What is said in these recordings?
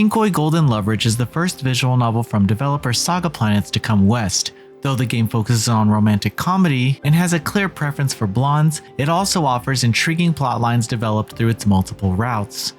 Kinkoi Golden Loveriche is the first visual novel from developer Saga Planets to come west. Though the game focuses on romantic comedy and has a clear preference for blondes, it also offers intriguing plotlines developed through its multiple routes.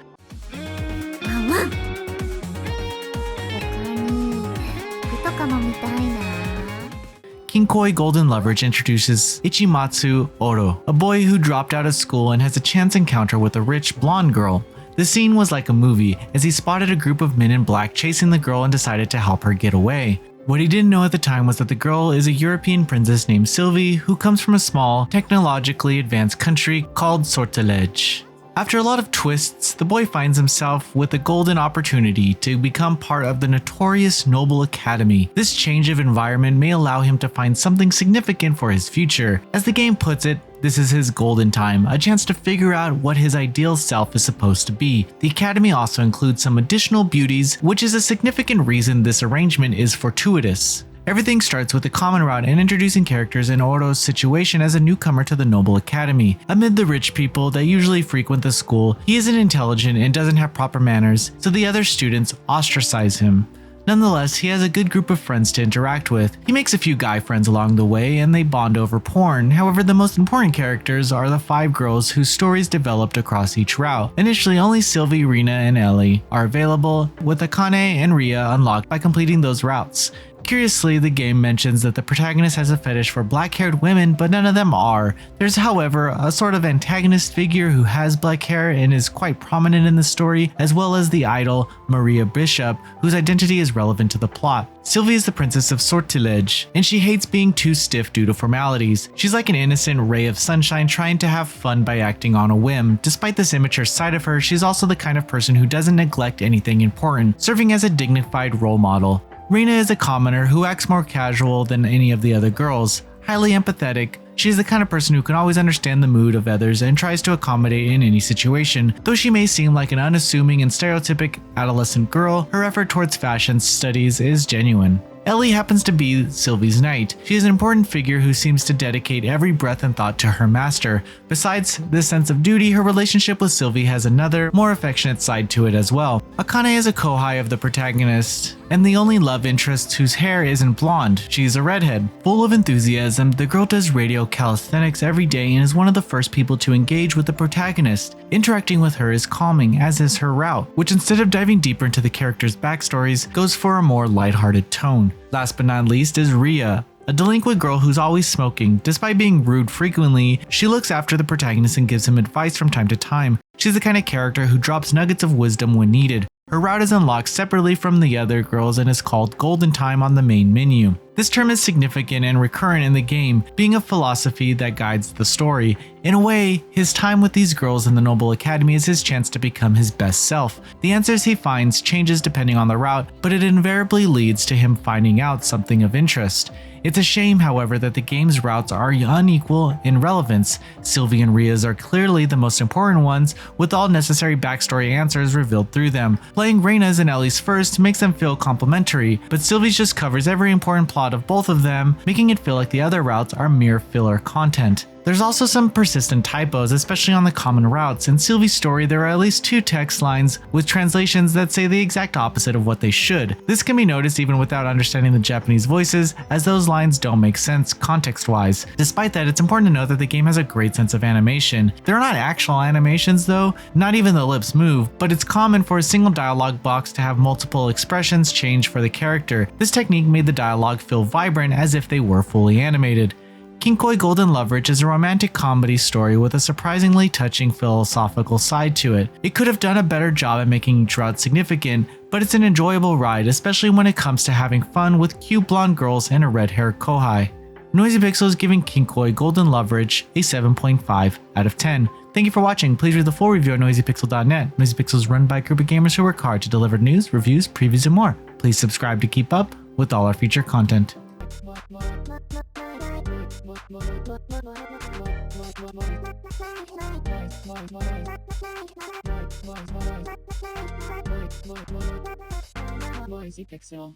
Kinkoi Golden Loveriche introduces Ichimatsu Oro, a boy who dropped out of school and has a chance encounter with a rich blonde girl. The scene was like a movie, as he spotted a group of men in black chasing the girl and decided to help her get away. What he didn't know at the time was that the girl is a European princess named Sylvie who comes from a small, technologically advanced country called Sortilege. After a lot of twists, the boy finds himself with a golden opportunity to become part of the notorious Noble Academy. This change of environment may allow him to find something significant for his future. As the game puts it, this is his golden time, a chance to figure out what his ideal self is supposed to be. The academy also includes some additional beauties, which is a significant reason this arrangement is fortuitous. Everything starts with a common route and introducing characters in Oro's situation as a newcomer to the Noble Academy. Amid the rich people that usually frequent the school, he isn't intelligent and doesn't have proper manners, so the other students ostracize him. Nonetheless, he has a good group of friends to interact with. He makes a few guy friends along the way and they bond over porn. However, the most important characters are the 5 girls whose stories developed across each route. Initially, only Sylvie, Rina, and Ellie are available, with Akane and Ria unlocked by completing those routes. Curiously, the game mentions that the protagonist has a fetish for black-haired women, but none of them are. There's, however, a sort of antagonist figure who has black hair and is quite prominent in the story, as well as the idol, Maria Bishop, whose identity is relevant to the plot. Sylvie is the princess of Sortilege, and she hates being too stiff due to formalities. She's like an innocent ray of sunshine trying to have fun by acting on a whim. Despite this immature side of her, she's also the kind of person who doesn't neglect anything important, serving as a dignified role model. Rina is a commoner who acts more casual than any of the other girls. Highly empathetic, she is the kind of person who can always understand the mood of others and tries to accommodate in any situation. Though she may seem like an unassuming and stereotypic adolescent girl, her effort towards fashion studies is genuine. Ellie happens to be Sylvie's knight. She is an important figure who seems to dedicate every breath and thought to her master. Besides this sense of duty, her relationship with Sylvie has another, more affectionate side to it as well. Akane is a kohai of the protagonist, and the only love interest whose hair isn't blonde. She's a redhead. Full of enthusiasm, the girl does radio calisthenics every day and is one of the first people to engage with the protagonist. Interacting with her is calming, as is her route, which instead of diving deeper into the characters' backstories, goes for a more lighthearted tone. Last but not least is Ria, a delinquent girl who's always smoking. Despite being rude frequently, she looks after the protagonist and gives him advice from time to time. She's the kind of character who drops nuggets of wisdom when needed. Her route is unlocked separately from the other girls and is called Golden Time on the main menu. This term is significant and recurrent in the game, being a philosophy that guides the story. In a way, his time with these girls in the Noble Academy is his chance to become his best self. The answers he finds changes depending on the route, but it invariably leads to him finding out something of interest. It's a shame, however, that the game's routes are unequal in relevance. Sylvie and Ria's are clearly the most important ones, with all necessary backstory answers revealed through them. Playing Reina's and Ellie's first makes them feel complementary, but Sylvie's just covers every important plot of both of them, making it feel like the other routes are mere filler content. There's also some persistent typos, especially on the common routes. In Sylvie's story, there are at least 2 text lines with translations that say the exact opposite of what they should. This can be noticed even without understanding the Japanese voices, as those lines don't make sense context-wise. Despite that, it's important to note that the game has a great sense of animation. They're not actual animations though, not even the lips move, but it's common for a single dialogue box to have multiple expressions change for the character. This technique made the dialogue feel vibrant as if they were fully animated. Kinkoi Golden Loveriche is a romantic comedy story with a surprisingly touching philosophical side to it. It could have done a better job at making each route significant, but it's an enjoyable ride, especially when it comes to having fun with cute blonde girls and a red-haired kohai. Noisy Pixel is giving Kinkoi Golden Loveriche a 7.5 out of 10. Thank you for watching. Please read the full review at noisypixel.net. Noisy Pixel is run by a group of gamers who work hard to deliver news, reviews, previews, and more. Please subscribe to keep up with all our feature content. Noisy Pixel.